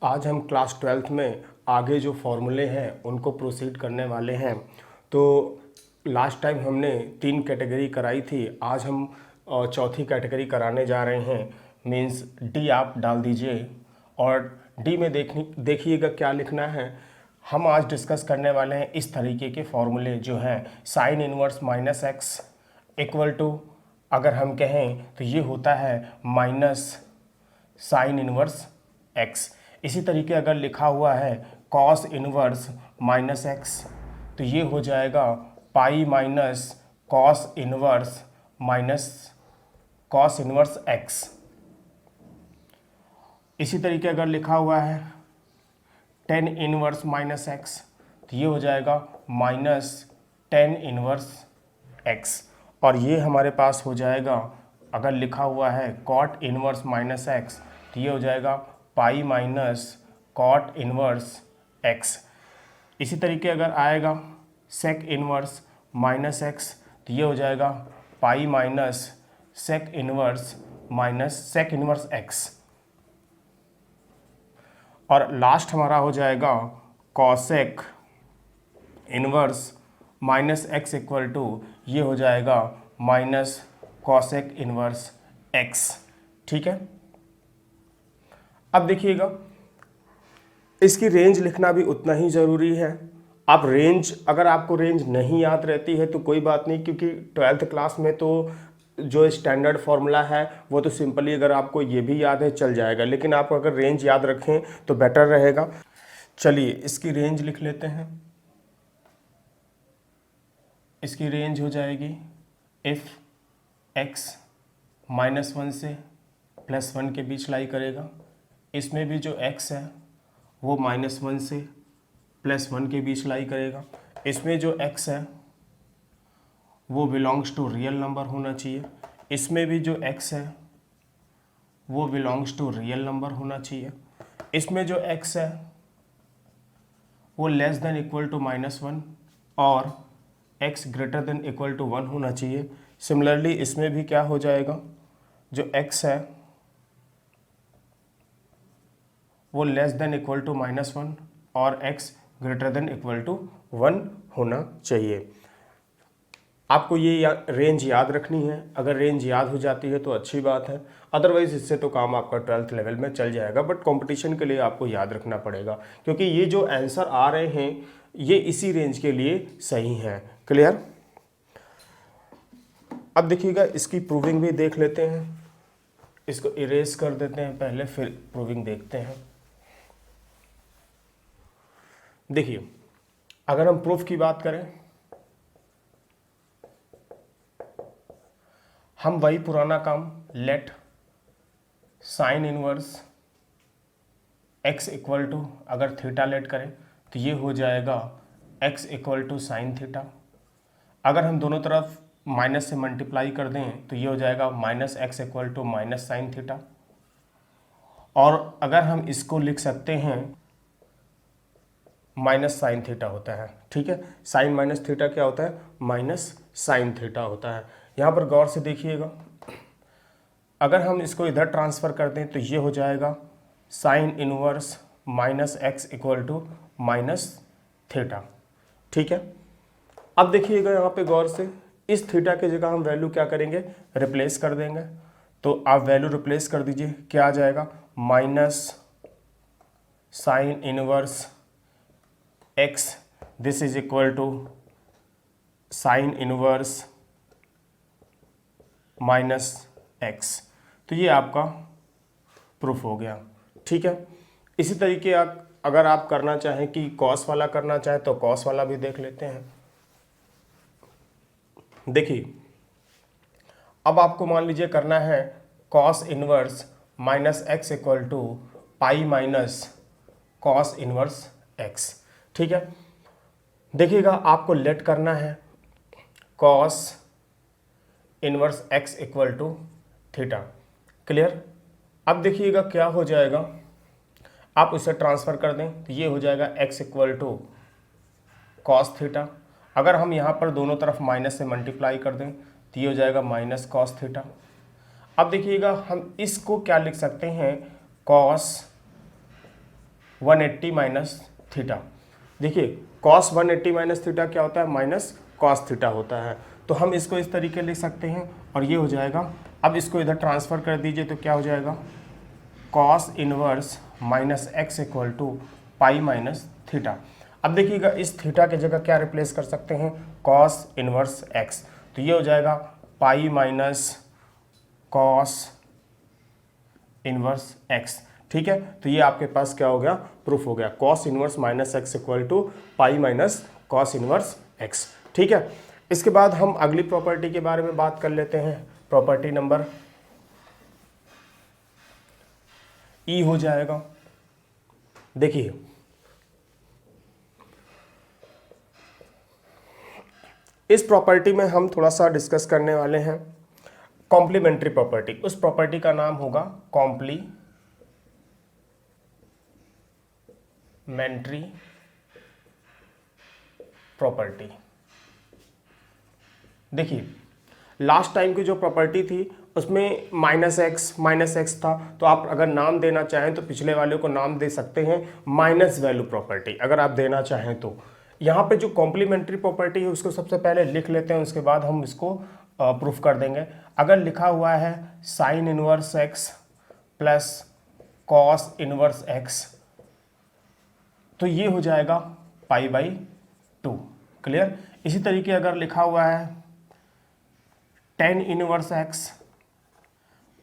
आज हम class 12th में आगे जो फॉर्मूले हैं उनको प्रोसीड करने वाले हैं। तो लास्ट टाइम हमने 3 कैटेगरी कराई थी, आज हम चौथी कैटेगरी कराने जा रहे हैं। मीन्स डी आप डाल दीजिए और डी में देखिएगा क्या लिखना है। हम आज डिस्कस करने वाले हैं इस तरीके के फॉर्मूले जो हैं sine inverse minus x equal to, अगर हम कहें तो ये होता है माइनस साइन इनवर्स एक्स। इसी तरीके अगर लिखा हुआ है कॉस इनवर्स माइनस एक्स तो ये हो जाएगा pi minus cos inverse minus cos inverse x. इसी तरीके अगर लिखा हुआ है टेन इनवर्स माइनस एक्स तो ये हो जाएगा माइनस टेन इनवर्स एक्स। और ये हमारे पास हो जाएगा, अगर लिखा हुआ है कॉट इनवर्स माइनस एक्स तो ये हो जाएगा pi minus cot inverse x. इसी तरीके अगर आएगा सेक इनवर्स माइनस एक्स तो ये हो जाएगा pi minus sec inverse minus sec inverse x. और लास्ट हमारा हो जाएगा cosec inverse minus x equal to, ये हो जाएगा माइनस कॉसेक इनवर्स एक्स। ठीक है, अब देखिएगा इसकी रेंज लिखना भी उतना ही ज़रूरी है। आप रेंज, अगर आपको रेंज नहीं याद रहती है तो कोई बात नहीं, क्योंकि 12th क्लास में तो जो स्टैंडर्ड फार्मूला है वो तो सिंपली अगर आपको ये भी याद है चल जाएगा, लेकिन आप अगर रेंज याद रखें तो बेटर रहेगा। चलिए इसकी रेंज लिख लेते हैं। इसकी रेंज हो जाएगी इफ़ x -1 से +1 के बीच लाई करेगा। इसमें भी जो x है वो -1 से +1 के बीच लाई करेगा। इसमें जो x है वो बिलोंग्स टू रियल नंबर होना चाहिए। इसमें भी जो x है वो बिलोंग्स टू रियल नंबर होना चाहिए। इसमें जो x है वो लेस देन इक्वल टू -1 और x greater than equal to 1 होना चाहिए। सिमिलरली इसमें भी क्या हो जाएगा, जो x है वो लेस देन इक्वल टू -1 और x greater than equal to 1 होना चाहिए। आपको ये रेंज याद रखनी है। अगर रेंज याद हो जाती है तो अच्छी बात है, अदरवाइज इससे तो काम आपका 12th लेवल में चल जाएगा, बट कंपटीशन के लिए आपको याद रखना पड़ेगा, क्योंकि ये जो आंसर आ रहे हैं ये इसी रेंज के लिए सही हैं। क्लियर? अब देखिएगा इसकी प्रूविंग भी देख लेते हैं। इसको इरेज कर देते हैं पहले, फिर प्रूविंग देखते हैं। देखिए अगर हम प्रूफ की बात करें, हम वही पुराना काम let sine inverse x equal to, अगर थीटा लेट करें तो ये हो जाएगा x equal to sine theta. अगर हम दोनों तरफ माइनस से मल्टीप्लाई कर दें तो ये हो जाएगा minus x equal to minus sine theta. और अगर हम इसको लिख सकते हैं माइनस साइन थीटा होता है। ठीक है, साइन माइनस थीटा क्या होता है, माइनस साइन थीटा होता है। यहाँ पर गौर से देखिएगा, अगर हम इसको इधर ट्रांसफ़र कर दें तो ये हो जाएगा sine inverse minus x equal to minus theta. ठीक है, अब देखिएगा यहाँ पे गौर से, इस थीटा की जगह हम वैल्यू क्या करेंगे, रिप्लेस कर देंगे। तो आप वैल्यू रिप्लेस कर दीजिए, क्या आ जाएगा, minus sine inverse x this is equal to sine inverse minus x. तो ये आपका प्रूफ हो गया। ठीक है, इसी तरीके अगर आप करना चाहें कि कॉस वाला करना चाहें तो कॉस वाला भी देख लेते हैं। देखिए अब आपको मान लीजिए करना है cos inverse minus x equal to pi minus cos inverse x. ठीक है, देखिएगा आपको लेट करना है cos inverse x equal to theta. Clear? अब देखिएगा क्या हो जाएगा, आप उसे ट्रांसफ़र कर दें तो ये हो जाएगा x equal to cos theta. अगर हम यहाँ पर दोनों तरफ माइनस से मल्टीप्लाई कर दें तो ये हो जाएगा माइनस कॉस थीटा। अब देखिएगा हम इसको क्या लिख सकते हैं, कॉस 180 माइनस थीटा। देखिए कॉस 180 माइनस थीटा क्या होता है, माइनस कॉस थीटा होता है। तो हम इसको इस तरीके लिख सकते हैं और ये हो जाएगा। अब इसको इधर ट्रांसफ़र कर दीजिए तो क्या हो जाएगा, cos inverse minus x equal to pi minus theta. अब देखिएगा इस थीटा के जगह क्या रिप्लेस कर सकते हैं, कॉस इनवर्स एक्स, तो ये हो जाएगा pi minus cos inverse x. ठीक है, तो ये आपके पास क्या हो गया, प्रूफ हो गया, cos inverse minus x equal to pi minus cos inverse x. ठीक है, इसके बाद हम अगली प्रॉपर्टी के बारे में बात कर लेते हैं। प्रॉपर्टी नंबर ई हो जाएगा। देखिए इस प्रॉपर्टी में हम थोड़ा सा डिस्कस करने वाले हैं कॉम्प्लीमेंट्री प्रॉपर्टी। उस प्रॉपर्टी का नाम होगा कॉम्प्लीमेंट्री प्रॉपर्टी। देखिए लास्ट टाइम की जो प्रॉपर्टी थी उसमें माइनस एक्स था, तो आप अगर नाम देना चाहें तो पिछले वाले को नाम दे सकते हैं माइनस वैल्यू प्रॉपर्टी, अगर आप देना चाहें तो। यहाँ पे जो कॉम्प्लीमेंट्री प्रॉपर्टी है उसको सबसे पहले लिख लेते हैं, उसके बाद हम इसको प्रूफ कर देंगे। अगर लिखा हुआ है sine inverse x plus cos inverse x, तो ये हो जाएगा पाई बाई 2। क्लियर। इसी तरीके अगर लिखा हुआ है tan inverse x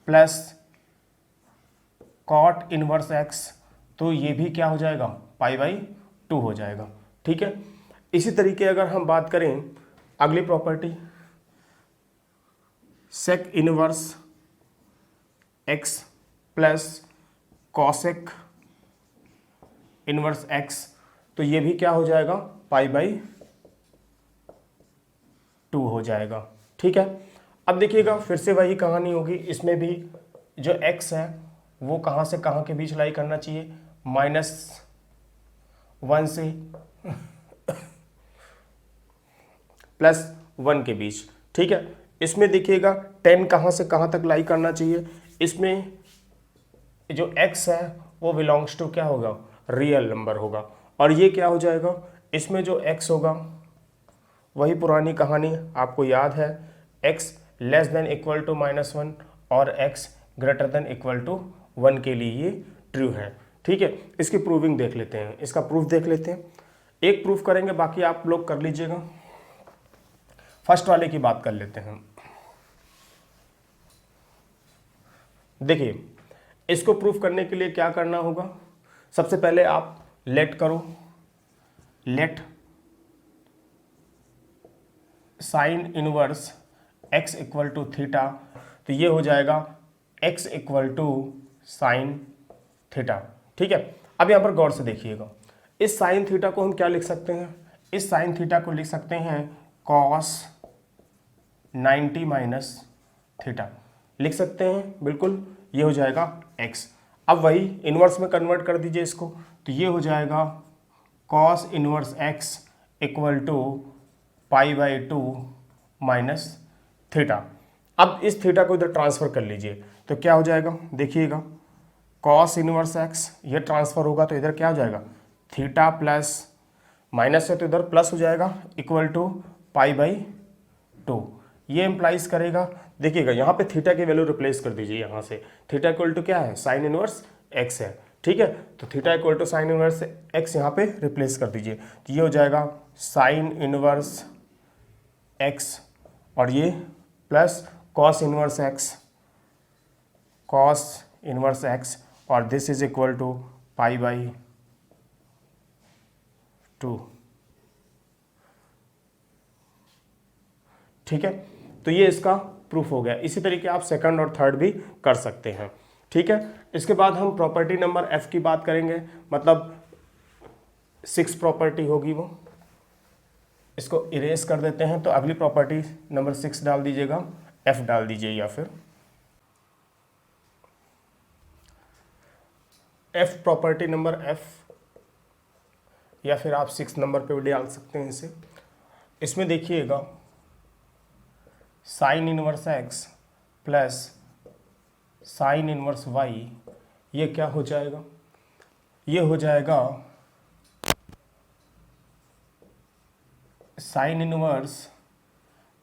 plus cot inverse x, तो ये भी क्या हो जाएगा, पाई बाई 2 हो जाएगा। ठीक है, इसी तरीके अगर हम बात करें अगली property sec inverse x plus cosec inverse x, तो ये भी क्या हो जाएगा, पाई बाई 2 हो जाएगा। ठीक है, अब देखिएगा फिर से वही कहानी होगी, इसमें भी जो x है वो कहाँ से कहाँ के बीच लाई करना चाहिए, -1 से +1 के बीच। ठीक है, इसमें देखिएगा 10 कहाँ से कहाँ तक लाई करना चाहिए, इसमें जो x है वो बिलोंग्स टू क्या होगा, रियल नंबर होगा, और ये क्या हो जाएगा, इसमें जो x होगा वही पुरानी कहानी आपको याद है, x less than equal to -1 और x greater than equal to 1 के लिए ये ट्रू है। ठीक है, इसकी प्रूविंग देख लेते हैं, इसका प्रूफ देख लेते हैं। एक प्रूफ करेंगे, बाकी आप लोग कर लीजिएगा। फर्स्ट वाले की बात कर लेते हैं। देखिए इसको प्रूफ करने के लिए क्या करना होगा, सबसे पहले आप लेट करो, let sine inverse x equal to theta, तो ये हो जाएगा x equal to sine theta. ठीक है, अब यहाँ पर गौर से देखिएगा, इस साइन थीटा को हम क्या लिख सकते हैं, इस साइन थीटा को लिख सकते हैं कॉस 90 माइनस थीटा, लिख सकते हैं बिल्कुल, ये हो जाएगा x। अब वही इनवर्स में कन्वर्ट कर दीजिए इसको, तो ये हो जाएगा cos inverse x equal to pi by 2 minus theta. अब इस थीटा को इधर ट्रांसफर कर लीजिए तो क्या हो जाएगा, देखिएगा कॉस इनवर्स एक्स ये ट्रांसफर होगा तो इधर क्या हो जाएगा, थीटा प्लस माइनस है तो इधर प्लस हो जाएगा इक्वल टू पाई बाई 2। ये इम्प्लाइज करेगा, देखिएगा यहाँ पे थीटा की वैल्यू रिप्लेस कर दीजिए, यहाँ से थीटा इक्वल टू क्या है, साइन इनवर्स एक्स है। ठीक है, तो theta equal to sine inverse x यहाँ पे रिप्लेस कर दीजिए, तो ये हो जाएगा साइन इनवर्स एक्स और ये प्लस कॉस इनवर्स एक्स और this is equal to pi by 2। ठीक है, तो ये इसका प्रूफ हो गया। इसी तरीके आप सेकंड और थर्ड भी कर सकते हैं। ठीक है, इसके बाद हम प्रॉपर्टी नंबर एफ की बात करेंगे, मतलब 6 प्रॉपर्टी होगी वो, इसको इरेज कर देते हैं। तो अगली प्रॉपर्टी नंबर 6 डाल दीजिएगा, एफ डाल दीजिए, या फिर एफ प्रॉपर्टी नंबर एफ, या फिर आप 6 नंबर पे भी डाल सकते हैं इसे। इसमें देखिएगा sine inverse x plus sine inverse y, ये क्या हो जाएगा, ये हो जाएगा sine inverse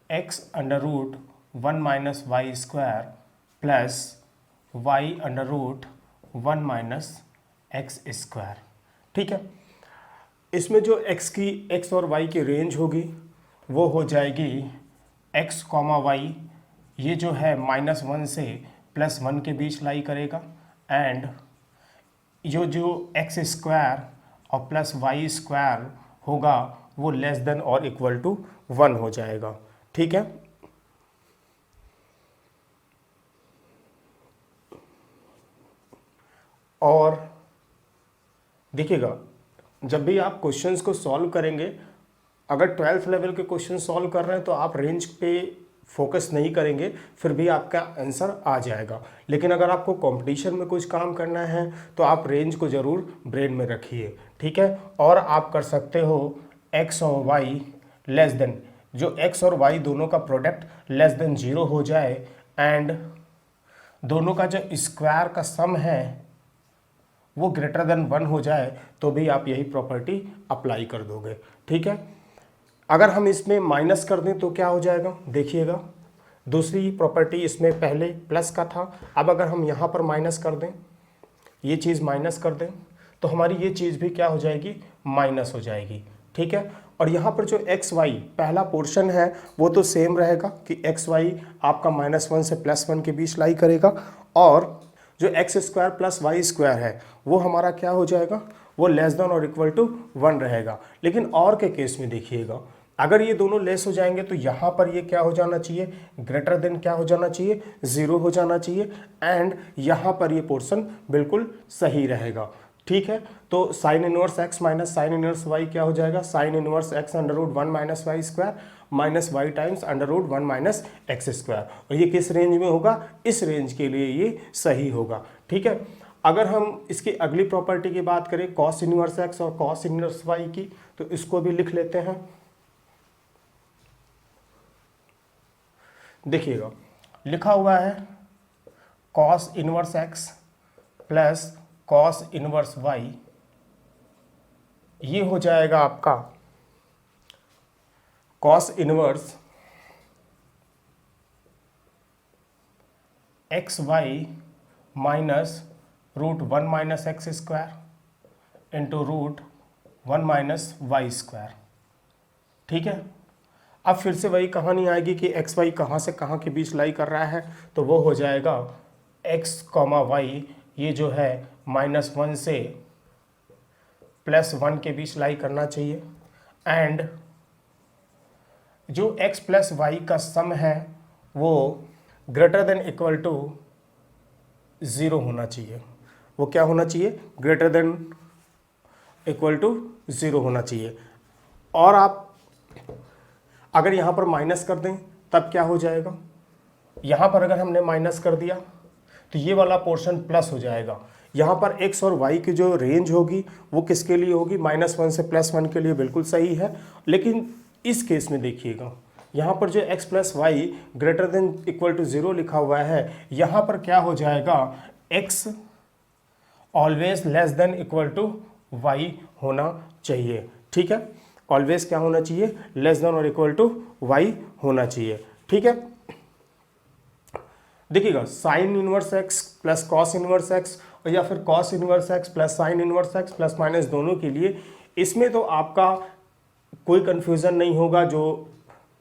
x under root 1 minus Y square plus y under root 1 minus x square. ठीक है, इसमें जो x और y की रेंज होगी वो हो जाएगी x कॉमा वाई, ये जो है -1 से +1 के बीच लाई करेगा, एंड जो एक्स स्क्वायर और प्लस वाई स्क्वायर होगा वो लेस देन और इक्वल टू 1 हो जाएगा। ठीक है, और देखिएगा जब भी आप क्वेश्चंस को सॉल्व करेंगे, अगर 12th लेवल के क्वेश्चन सॉल्व कर रहे हैं तो आप रेंज पे फोकस नहीं करेंगे, फिर भी आपका आंसर आ जाएगा। लेकिन अगर आपको कंपटीशन में कुछ काम करना है तो आप रेंज को ज़रूर ब्रेन में रखिए। ठीक है, और आप कर सकते हो x और y लेस देन, जो x और y दोनों का प्रोडक्ट लेस देन 0 हो जाए, एंड दोनों का जो स्क्वायर का सम है वो ग्रेटर देन 1 हो जाए, तो भी आप यही प्रॉपर्टी अप्लाई कर दोगे। ठीक है, अगर हम इसमें माइनस कर दें तो क्या हो जाएगा, देखिएगा दूसरी प्रॉपर्टी इसमें पहले प्लस का था, अब अगर हम यहाँ पर माइनस कर दें, ये चीज़ माइनस कर दें, तो हमारी ये चीज़ भी क्या हो जाएगी, माइनस हो जाएगी। ठीक है, और यहाँ पर जो एक्स वाई पहला पोर्शन है वो तो सेम रहेगा कि एक्स वाई आपका -1 से +1 के बीच लाई करेगा, और जो x square plus y square है वो हमारा क्या हो जाएगा, वो लेस देन और इक्वल टू 1 रहेगा। लेकिन और के केस में देखिएगा, अगर ये दोनों लेस हो जाएंगे तो यहाँ पर ये क्या हो जाना चाहिए, ग्रेटर देन क्या हो जाना चाहिए, 0 हो जाना चाहिए, एंड यहाँ पर ये पोर्शन बिल्कुल सही रहेगा। ठीक है, तो sine inverse x minus sine inverse y क्या हो जाएगा, sine inverse x under root 1 minus Y square minus y times under root 1 minus x square. और ये किस रेंज में होगा, इस रेंज के लिए ये सही होगा। ठीक है, अगर हम इसकी अगली प्रॉपर्टी की बात करें कॉस इनवर्स x और कॉस इनवर्स y की, तो इसको भी लिख लेते हैं। देखिएगा लिखा हुआ है cos inverse x plus cos inverse y, ये हो जाएगा आपका cos inverse x y minus root 1 minus x square into root 1 minus Y square. ठीक है, अब फिर से वही कहानी आएगी कि एक्स वाई कहाँ से कहाँ के बीच लाई कर रहा है, तो वो हो जाएगा एक्स कॉमा वाई, ये जो है -1 से +1 के बीच लाई करना चाहिए, एंड जो x प्लस वाई का सम है वो ग्रेटर देन इक्वल टू 0 होना चाहिए। वो क्या होना चाहिए, ग्रेटर देन इक्वल टू 0 होना चाहिए। और आप अगर यहाँ पर माइनस कर दें तब क्या हो जाएगा, यहाँ पर अगर हमने माइनस कर दिया तो ये वाला पोर्शन प्लस हो जाएगा। यहाँ पर x और y की जो रेंज होगी वो किसके लिए होगी, -1 से +1 के लिए, बिल्कुल सही है। लेकिन इस केस में देखिएगा यहाँ पर जो x plus y greater than equal to 0 लिखा हुआ है, यहाँ पर क्या हो जाएगा, x always less than equal to y होना चाहिए। ठीक है, ऑलवेज क्या होना चाहिए, लेस देन और इक्वल टू y होना चाहिए। ठीक है, देखिएगा sine inverse x plus cos inverse x या फिर cos inverse x plus sine inverse x plus minus दोनों के लिए, इसमें तो आपका कोई कन्फ्यूज़न नहीं होगा। जो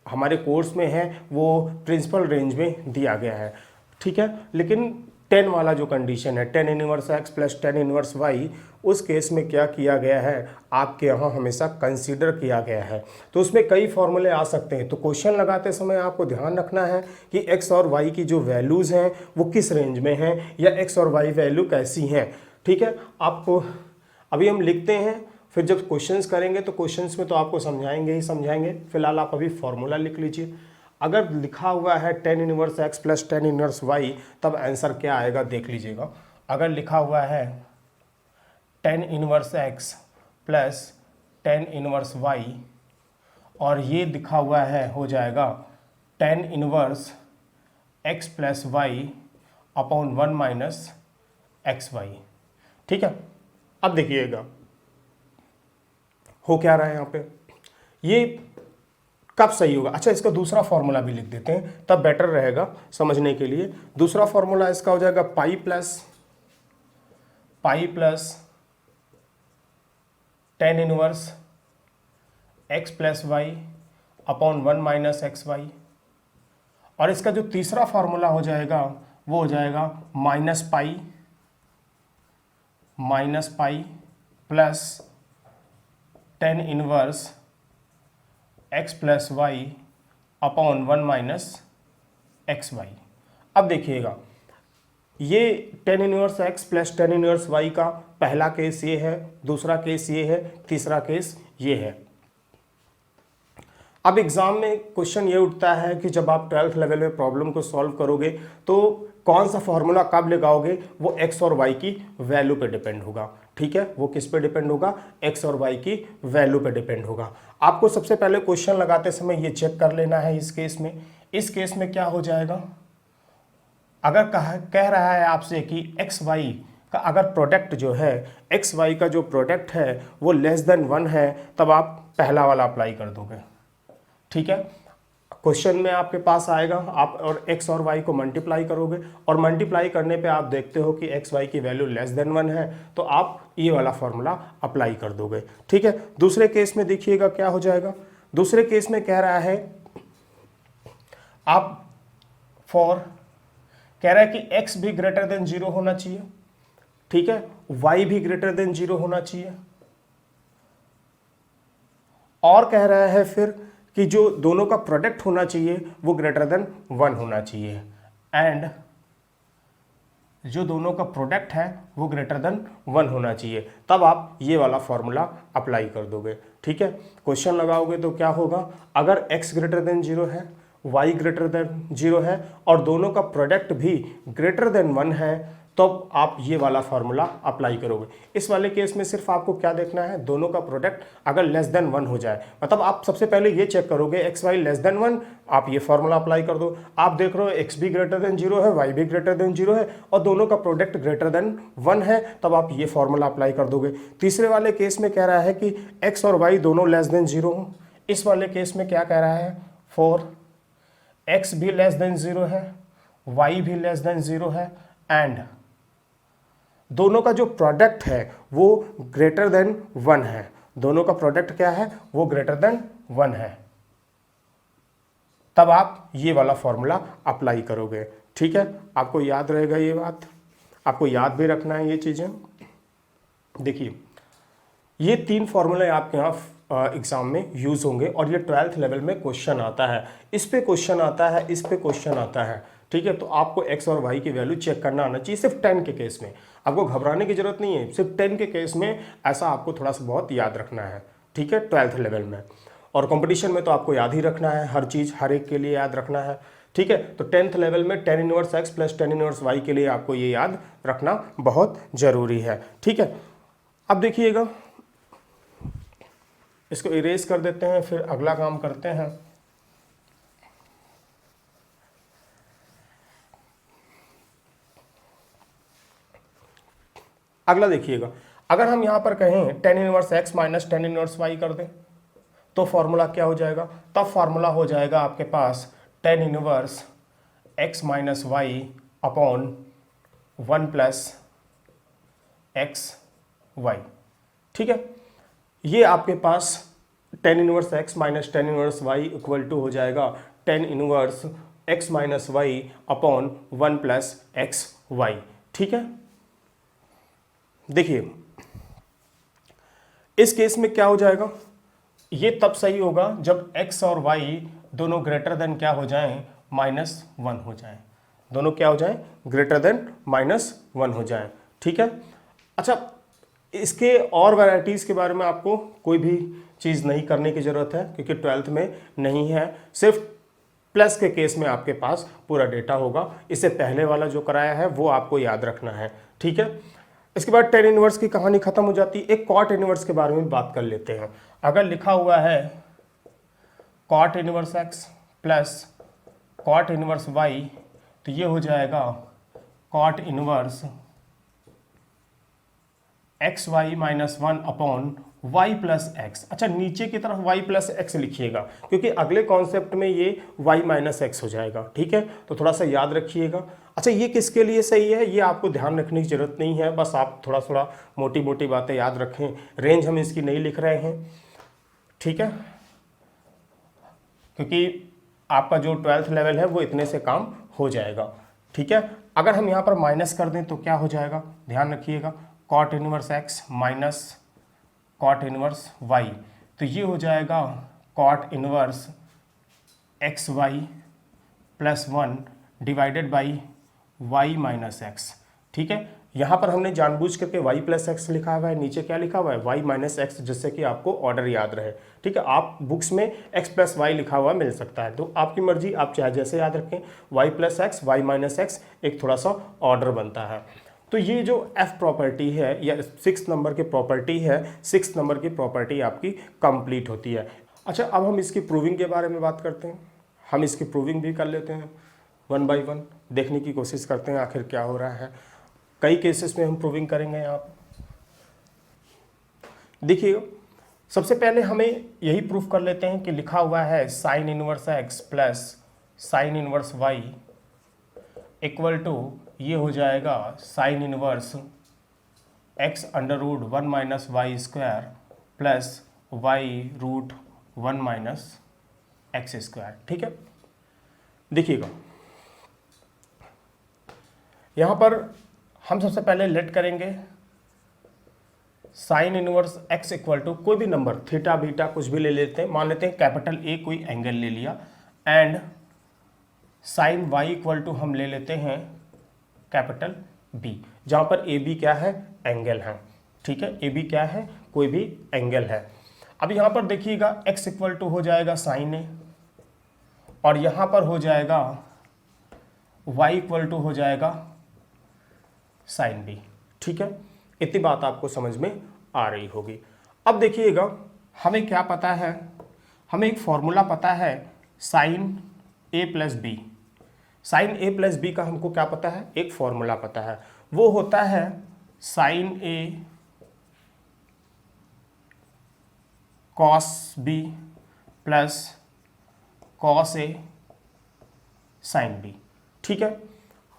हमारे कोर्स में है वो प्रिंसिपल रेंज में दिया गया है। ठीक है, लेकिन 10 वाला जो कंडीशन है, 10 inverse x plus 10 inverse y, उस केस में क्या किया गया है, आपके यहाँ हमेशा कंसीडर किया गया है। तो उसमें कई फॉर्मूले आ सकते हैं, तो क्वेश्चन लगाते समय आपको ध्यान रखना है कि x और y की जो वैल्यूज़ हैं वो किस रेंज में हैं, या x और y वैल्यू कैसी हैं। ठीक है, आपको अभी हम लिखते हैं, फिर जब क्वेश्चंस करेंगे तो क्वेश्चंस में तो आपको समझाएंगे ही समझाएंगे। फिलहाल आप अभी फॉर्मूला लिख लीजिए। अगर लिखा हुआ है 10 inverse x plus 10 inverse y, तब आंसर क्या आएगा देख लीजिएगा। अगर लिखा हुआ है 10 inverse x plus 10 inverse y, और ये लिखा हुआ है, हो जाएगा 10 inverse x plus y upon 1 minus x y. ठीक है, अब देखिएगा हो क्या रहा है यहाँ पे, ये कब सही होगा। अच्छा, इसका दूसरा फॉर्मूला भी लिख देते हैं, तब बेटर रहेगा समझने के लिए। दूसरा फॉर्मूला इसका हो जाएगा pi plus tan inverse x plus y upon 1 minus x y. और इसका जो तीसरा फॉर्मूला हो जाएगा वो हो जाएगा minus pi plus tan inverse x plus y upon 1 minus x y. अब देखिएगा, ये tan inverse x plus tan inverse y का पहला केस ये है, दूसरा केस ये है, तीसरा केस ये है। अब एग्जाम में क्वेश्चन ये उठता है कि जब आप 12th लेवल में प्रॉब्लम को सॉल्व करोगे तो कौन सा फॉर्मूला कब लगाओगे, वो एक्स और वाई की वैल्यू पे डिपेंड होगा। ठीक है, वो किस पे डिपेंड होगा, एक्स और वाई की वैल्यू पे डिपेंड होगा। आपको सबसे पहले क्वेश्चन लगाते समय ये चेक कर लेना है इस केस में क्या हो जाएगा। अगर कह रहा है आपसे कि एक्स वाई का अगर प्रोडक्ट जो है, एक्स वाई का जो प्रोडक्ट है वो लेस देन 1 है, तब आप पहला वाला अप्लाई कर दोगे। ठीक है, क्वेश्चन में आपके पास आएगा, आप और एक्स और वाई को मल्टीप्लाई करोगे और मल्टीप्लाई करने पे आप देखते हो कि एक्स वाई की वैल्यू लेस देन 1 है, तो आप ये वाला फॉर्मूला अप्लाई कर दोगे। ठीक है, दूसरे केस में देखिएगा क्या हो जाएगा। दूसरे केस में कह रहा है आप कह रहा है कि x भी ग्रेटर देन 0 होना चाहिए। ठीक है, y भी ग्रेटर देन 0 होना चाहिए। और कह रहा है फिर कि जो दोनों का प्रोडक्ट होना चाहिए वो ग्रेटर देन 1 होना चाहिए, एंड जो दोनों का प्रोडक्ट है वो ग्रेटर देन 1 होना चाहिए। तब आप ये वाला फॉर्मूला अप्लाई कर दोगे। ठीक है, क्वेश्चन लगाओगे तो क्या होगा, अगर x ग्रेटर देन 0 है, y ग्रेटर देन 0 है और दोनों का प्रोडक्ट भी ग्रेटर देन 1 है, तो आप ये वाला फॉर्मूला अप्लाई करोगे। इस वाले केस में सिर्फ आपको क्या देखना है, दोनों का प्रोडक्ट अगर लेस देन 1 हो जाए, मतलब आप सबसे पहले ये चेक करोगे एक्स वाई लेस देन 1, आप ये फॉर्मूला अप्लाई कर दो। आप देख रहे हो एक्स भी ग्रेटर देन 0 है, वाई भी ग्रेटर देन 0 है और दोनों का प्रोडक्ट ग्रेटर देन 1 है, तब आप ये फॉर्मूला अप्लाई कर दोगे। तीसरे वाले केस में कह रहा है कि एक्स और वाई दोनों लेस देन 0 हो। इस वाले केस में क्या कह रहा है, फॉर एक्स भी लेस देन 0 है, वाई भी लेस देन 0 है, एंड दोनों का जो प्रोडक्ट है वो ग्रेटर देन 1 है। दोनों का प्रोडक्ट क्या है, वो ग्रेटर देन 1 है, तब आप ये वाला फॉर्मूला अप्लाई करोगे। ठीक है, आपको याद रहेगा ये बात, आपको याद भी रखना है ये चीज़ें। देखिए, ये 3 फॉर्मूले आपके यहाँ एग्जाम में यूज़ होंगे और ये 12th लेवल में क्वेश्चन आता है, इस पे क्वेश्चन आता है, इस पे क्वेश्चन आता है। ठीक है, तो आपको x और y की वैल्यू चेक करना आना चाहिए, सिर्फ 10 के केस में। आपको घबराने की जरूरत नहीं है, सिर्फ 10 के केस में ऐसा आपको थोड़ा सा बहुत याद रखना है। ठीक है, 12th लेवल में। और कंपटीशन में तो आपको याद ही रखना है, हर चीज़ हर एक के लिए याद रखना है। ठीक है, तो 10th लेवल में tan inverse x plus tan inverse y के लिए आपको ये याद रखना बहुत ज़रूरी है। ठीक है, अब देखिएगा, इसको इरेज कर देते हैं, फिर अगला काम करते हैं। अगला देखिएगा, अगर हम यहाँ पर कहें tan inverse x minus tan inverse y कर दें तो फॉर्मूला क्या हो जाएगा, तब फॉर्मूला हो जाएगा आपके पास tan inverse x minus y upon 1 plus x y. ठीक है, ये आपके पास tan inverse x minus tan inverse y equal to हो जाएगा tan inverse x minus y upon 1 plus x y. ठीक है, देखिए इस केस में क्या हो जाएगा, ये तब सही होगा जब x और y दोनों ग्रेटर देन क्या हो जाएं, -1 हो जाएं। दोनों क्या हो जाएं, ग्रेटर देन -1 हो जाएं। ठीक है, अच्छा इसके और वैरायटीज़ के बारे में आपको कोई भी चीज़ नहीं करने की ज़रूरत है क्योंकि 12th में नहीं है, सिर्फ प्लस के केस में आपके पास पूरा डेटा होगा। इससे पहले वाला जो कराया है वो आपको याद रखना है। ठीक है, इसके बाद टेन इनवर्स की कहानी खत्म हो जाती है। एक कॉट इनवर्स के बारे में बात कर लेते हैं। अगर लिखा हुआ है cot inverse x plus cot inverse y, तो ये हो जाएगा cot inverse x y minus one upon y plus x. अच्छा, नीचे की तरफ वाई प्लस एक्स लिखिएगा क्योंकि अगले कॉन्सेप्ट में ये वाई माइनस एक्स हो जाएगा। ठीक है, तो थोड़ा सा याद रखिएगा। अच्छा, ये किसके लिए सही है ये आपको ध्यान रखने की जरूरत नहीं है, बस आप थोड़ा थोड़ा मोटी मोटी बातें याद रखें। रेंज हम इसकी नहीं लिख रहे हैं, ठीक है, क्योंकि आपका जो 12th लेवल है वो इतने से काम हो जाएगा। ठीक है, अगर हम यहाँ पर माइनस कर दें तो क्या हो जाएगा, ध्यान रखिएगा, cot inverse x minus cot inverse y, तो ये हो जाएगा cot inverse x y plus one divided by y minus x. ठीक है, यहाँ पर हमने जानबूझ करके वाई प्लस एक्स लिखा हुआ है, नीचे क्या लिखा हुआ है, वाई माइनस एक्स, जिससे कि आपको ऑर्डर याद रहे। ठीक है, आप बुक्स में एक्स प्लस वाई लिखा हुआ मिल सकता है, तो आपकी मर्जी, आप चाहे जैसे याद रखें, y plus x y minus x, एक थोड़ा सा ऑर्डर बनता है। तो ये जो एफ प्रॉपर्टी है या 6 नंबर की प्रॉपर्टी है, 6 नंबर की प्रॉपर्टी आपकी कंप्लीट होती है। अच्छा, अब हम इसकी प्रूविंग के बारे में बात करते हैं। हम इसकी प्रूविंग भी कर लेते हैं, 1 बाई 1 देखने की कोशिश करते हैं आखिर क्या हो रहा है। कई केसेस में हम प्रूविंग करेंगे। यहाँ पर देखिए, सबसे पहले हमें यही प्रूफ कर लेते हैं कि लिखा हुआ है sine inverse x plus sine inverse y equal to, ये हो जाएगा sine inverse x under root 1 minus Y square plus Y root 1 minus x square. ठीक है, देखिएगा यहाँ पर हम सबसे पहले लेट करेंगे sine inverse x equal to कोई भी नंबर, थीटा बीटा कुछ भी ले लेते हैं, मान लेते हैं कैपिटल ए कोई एंगल ले लिया, and sine y equal to हम ले लेते हैं कैपिटल बी, जहाँ पर ए बी क्या है, एंगल है। ठीक है, ए बी क्या है, कोई भी एंगल है। अब यहाँ पर देखिएगा x इक्वल टू हो जाएगा साइन ए, और यहाँ पर हो जाएगा y इक्वल टू हो जाएगा साइन बी। ठीक है, इतनी बात आपको समझ में आ रही होगी। अब देखिएगा हमें क्या पता है, हमें एक फॉर्मूला पता है साइन ए प्लस बी। साइन ए प्लस बी का हमको क्या पता है, एक फॉर्मूला पता है, वो होता है साइन ए कॉस बी प्लस कॉस ए साइन बी। ठीक है,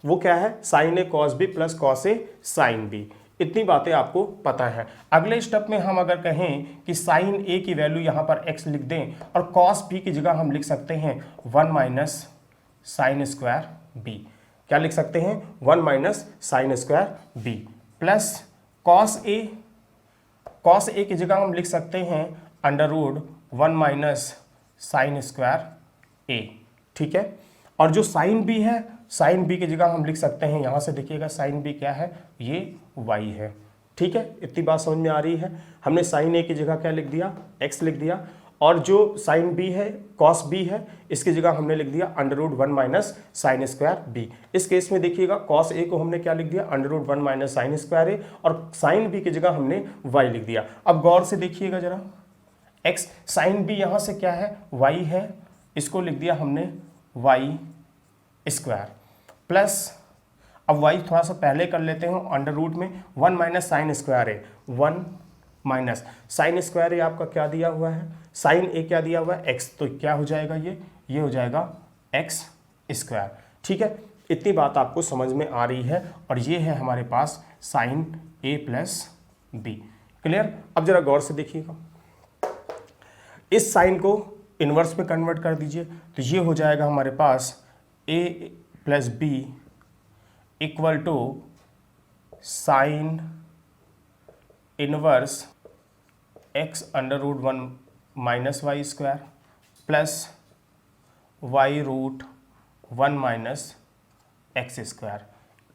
वो क्या है, साइन ए कॉस बी प्लस कॉस ए साइन बी। इतनी बातें आपको पता है। अगले स्टेप में हम अगर कहें कि साइन ए की वैल्यू यहाँ पर x लिख दें और कॉस बी की जगह हम लिख सकते हैं 1 माइनस साइन स्क्वायर बी। क्या लिख सकते हैं, 1 minus sine square B plus cos A की जगह हम लिख सकते हैं under root 1 minus sine square A. ठीक है, और जो साइन बी है, साइन बी की जगह हम लिख सकते हैं, यहाँ से देखिएगा साइन बी क्या है, ये वाई है। ठीक है, इतनी बात समझ में आ रही है। हमने साइन ए की जगह क्या लिख दिया, एक्स लिख दिया, और जो साइन बी है, कॉस बी है, इसकी जगह हमने लिख दिया under root 1 minus sine square B. इस केस में देखिएगा कॉस ए को हमने क्या लिख दिया, under root 1 minus sine square A, और साइन बी की जगह हमने वाई लिख दिया। अब गौर से देखिएगा जरा, एक्स साइन बी यहाँ से क्या है, वाई है, इसको लिख दिया हमने वाई स्क्वायर प्लस, अब वाई थोड़ा सा पहले कर लेते हैं, अंडर रूट में 1 माइनस साइन स्क्वायर ए, 1 माइनस साइन स्क्वायर ए आपका क्या दिया हुआ है, साइन ए क्या दिया हुआ है, एक्स, तो क्या हो जाएगा, ये हो जाएगा एक्स स्क्वायर। ठीक है, इतनी बात आपको समझ में आ रही है, और ये है हमारे पास साइन ए प्लस बी। क्लियर। अब जरा गौर से देखिएगा, इस साइन को इन्वर्स में कन्वर्ट कर दीजिए, तो ये हो जाएगा हमारे पास A plus B equal to sine inverse x under root 1 minus Y square plus Y root 1 minus x square.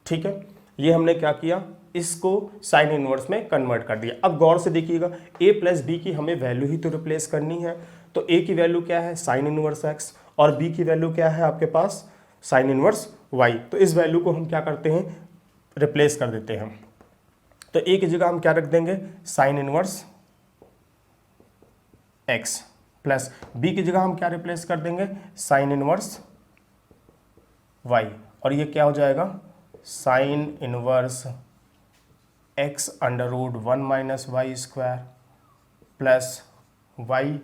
ठीक है, ये हमने क्या किया, इसको साइन इनवर्स में कन्वर्ट कर दिया। अब गौर से देखिएगा, a प्लस बी की हमें वैल्यू ही तो रिप्लेस करनी है, तो a की वैल्यू क्या है, साइन इनवर्स x, और b की वैल्यू क्या है आपके पास, साइन इनवर्स y। तो इस वैल्यू को हम क्या करते हैं, रिप्लेस कर देते हैं। तो a की जगह हम क्या रख देंगे, sign inverse x plus b की जगह हम क्या रिप्लेस कर देंगे, साइन इनवर्स y, और ये क्या हो जाएगा, sine inverse x under root 1 minus Y square plus y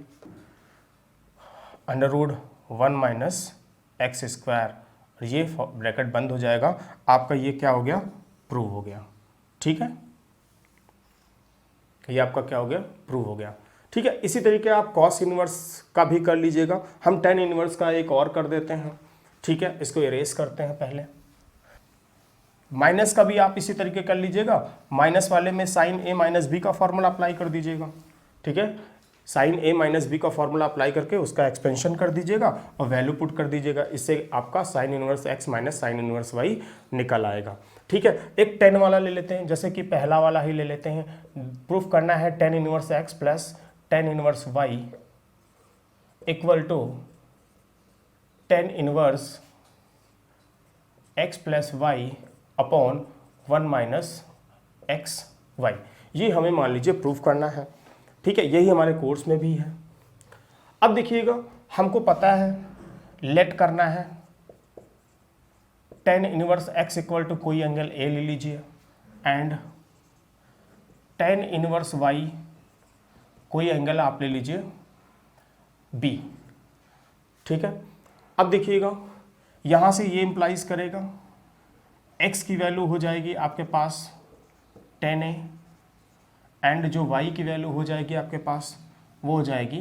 under root 1 minus x square, ये ब्रैकेट बंद हो जाएगा। आपका ये क्या हो गया, प्रूव हो गया। ठीक है, ये आपका क्या हो गया, प्रूव हो गया। ठीक है, इसी तरीके आप कॉस इनवर्स का भी कर लीजिएगा। हम टेन इनवर्स का एक और कर देते हैं। ठीक है, इसको इरेज करते हैं पहले। माइनस का भी आप इसी तरीके कर लीजिएगा। माइनस वाले में साइन ए माइनस बी का फॉर्मूला अप्लाई कर दीजिएगा। ठीक है, साइन ए माइनस बी का फॉर्मूला अप्लाई करके उसका एक्सपेंशन कर दीजिएगा और वैल्यू पुट कर दीजिएगा। इससे आपका sine inverse x minus sine inverse y निकल आएगा। ठीक है, एक 10 वाला ले लेते हैं, जैसे कि पहला वाला ही ले लेते हैं। प्रूफ करना है tan inverse x plus tan inverse y equal to tan inverse x plus y upon 1 minus x y. ये हमें मान लीजिए प्रूफ करना है। ठीक है, यही हमारे कोर्स में भी है। अब देखिएगा, हमको पता है लेट करना है tan inverse x equal to कोई एंगल ए ले लीजिए एंड टेन इनवर्स वाई कोई एंगल आप ले लीजिए बी। ठीक है, अब देखिएगा, यहाँ से ये इंप्लाइज करेगा x की वैल्यू हो जाएगी आपके पास 10a एंड जो y की वैल्यू हो जाएगी आपके पास वो हो जाएगी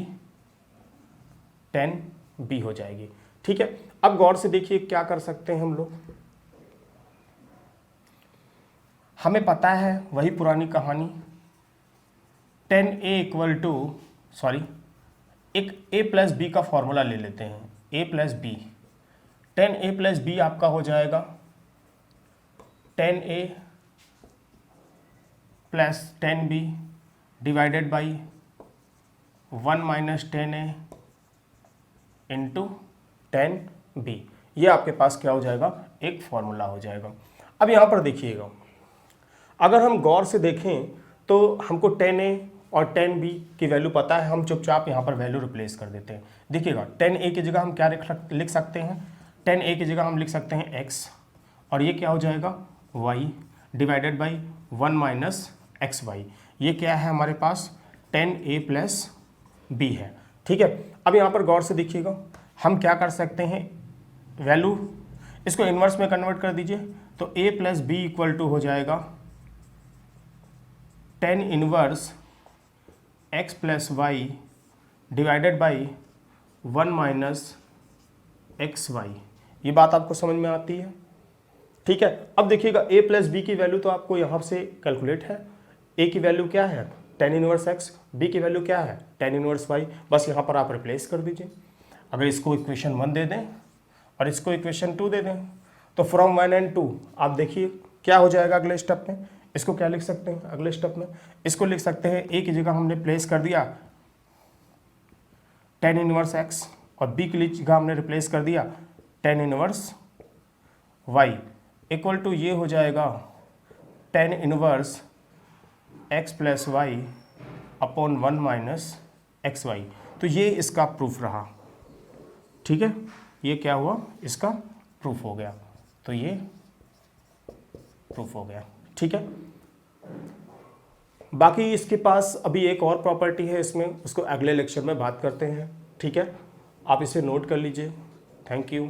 10b हो जाएगी। ठीक है, अब गौर से देखिए क्या कर सकते हैं हम लोग। हमें पता है वही पुरानी कहानी, 10a इक्वल टू एक a प्लस बी का फॉर्मूला ले लेते हैं, a plus b. 10a plus b आपका हो जाएगा 10a plus 10b divided by 1 minus 10a into 10b। ये आपके पास क्या हो जाएगा, एक फॉर्मूला हो जाएगा। अब यहाँ पर देखिएगा, अगर हम गौर से देखें तो हमको 10a और 10b की वैल्यू पता है। हम चुपचाप यहाँ पर वैल्यू रिप्लेस कर देते हैं। देखिएगा, 10a की जगह हम क्या लिख सकते हैं, 10a की जगह हम लिख सकते हैं x और ये क्या हो जाएगा y divided by 1 minus x y. ये क्या है हमारे पास 10a प्लस बी है। ठीक है, अब यहाँ पर गौर से देखिएगा, हम क्या कर सकते हैं, वैल्यू इसको इन्वर्स में कन्वर्ट कर दीजिए तो a plus B equal to हो जाएगा 10 inverse x plus y divided by 1 minus x y. ये बात आपको समझ में आती है। ठीक है, अब देखिएगा a प्लस बी की वैल्यू तो आपको यहाँ से कैलकुलेट है। a की वैल्यू क्या है 10 इनवर्स x, b की वैल्यू क्या है 10 इनवर्स y। बस यहाँ पर आप रिप्लेस कर दीजिए। अगर इसको इक्वेशन 1 दे दें और इसको इक्वेशन 2 दे दें तो फ्रॉम 1 एंड 2 आप देखिए क्या हो जाएगा अगले स्टेप में। इसको क्या लिख सकते हैं अगले स्टेप में, इसको लिख सकते हैं a की जगह हमने प्लेस कर दिया 10 इनवर्स x और b की जगह हमने रिप्लेस कर दिया 10 इनवर्स y इक्वल टू ये हो जाएगा 10 inverse x plus y upon 1 minus x y. तो ये इसका प्रूफ रहा। ठीक है, ये क्या हुआ, इसका प्रूफ हो गया। तो ये प्रूफ हो गया। ठीक है, बाकी इसके पास अभी एक और प्रॉपर्टी है इसमें, उसको अगले लेक्चर में बात करते हैं। ठीक है, आप इसे नोट कर लीजिए। Thank you.